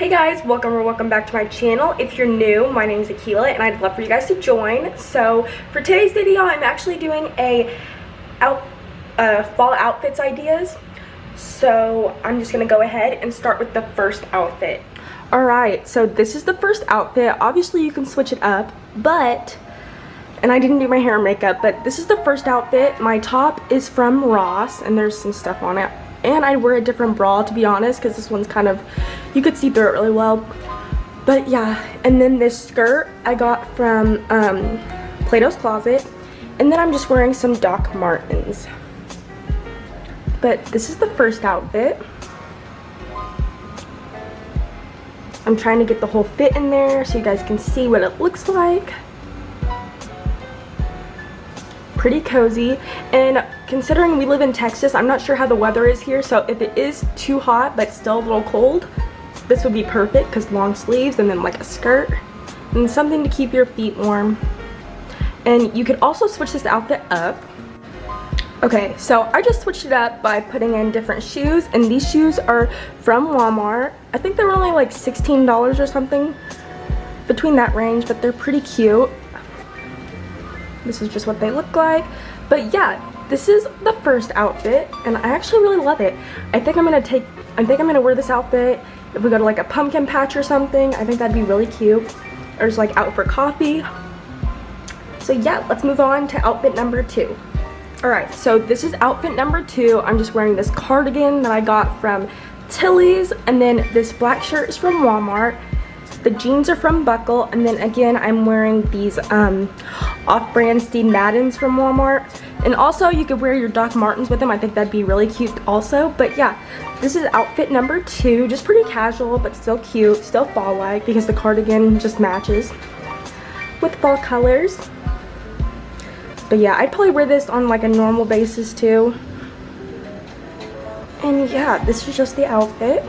Hey guys, welcome back to my channel. If you're new, my name is Aquila and I'd love for you guys to join. So for today's video, I'm actually doing a fall outfits ideas. So I'm just gonna go ahead and start with the first outfit. Alright, so this is the first outfit. Obviously you can switch it up, and I didn't do my hair and makeup, but this is the first outfit. My top is from Ross and there's some stuff on it. And I'd wear a different bra, to be honest, because this one's kind of, you could see through it really well. But yeah, and then this skirt I got from Plato's Closet. And then I'm just wearing some Doc Martens. But this is the first outfit. I'm trying to get the whole fit in there so you guys can see what it looks like. Pretty cozy, and considering we live in Texas, I'm not sure how the weather is here, so if it is too hot but still a little cold, this would be perfect because long sleeves and then like a skirt and something to keep your feet warm. And you could also switch this outfit up. Okay, so I just switched it up by putting in different shoes, and these shoes are from Walmart. I think they were only like $16 or something, between that range, but they're pretty cute. This is just what they look like. But yeah, this is the first outfit and I actually really love it. I think I'm gonna wear this outfit if we go to like a pumpkin patch or something. I think that'd be really cute. Or just like out for coffee. So yeah, let's move on to outfit number 2. Alright, so this is outfit number 2. I'm just wearing this cardigan that I got from Tilly's, and then this black shirt is from Walmart. The jeans are from Buckle, and then again I'm wearing these off-brand Steve Maddens from Walmart. And also you could wear your Doc Martens with them. I think that'd be really cute also. But yeah, this is outfit number 2. Just pretty casual but still cute, still fall-like, because the cardigan just matches with fall colors. But yeah, I'd probably wear this on like a normal basis too. And yeah, this is just the outfit.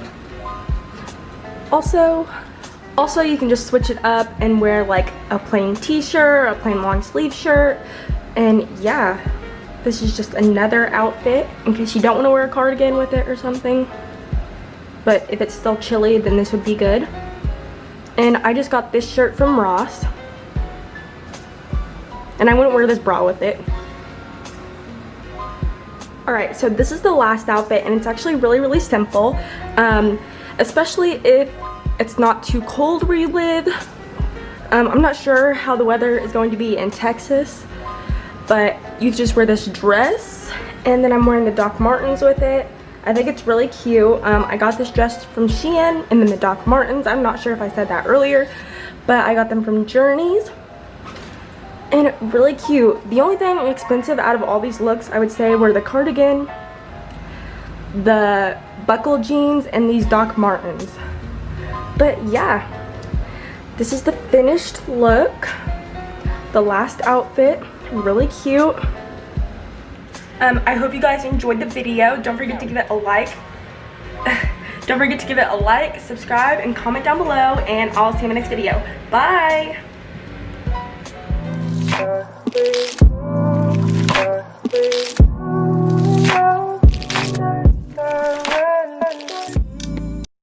Also, you can just switch it up and wear like a plain t-shirt, a plain long sleeve shirt. And yeah, this is just another outfit in case you don't want to wear a cardigan with it or something. But if it's still chilly, then this would be good. And I just got this shirt from Ross. And I wouldn't wear this bra with it. Alright, so this is the last outfit and it's actually really simple. Especially if it's not too cold where you live. I'm not sure how the weather is going to be in Texas, but you just wear this dress, and then I'm wearing the Doc Martens with it. I think it's really cute. I got this dress from Shein, and then the Doc Martens, I'm not sure if I said that earlier, but I got them from Journeys, and really cute. The only thing expensive out of all these looks, I would say, were the cardigan, the Buckle jeans, and these Doc Martens. But yeah, this is the finished look. The last outfit, really cute. I hope you guys enjoyed the video. Don't forget to give it a like. Don't forget to give it a like, subscribe, and comment down below, and I'll see you in the next video. Bye!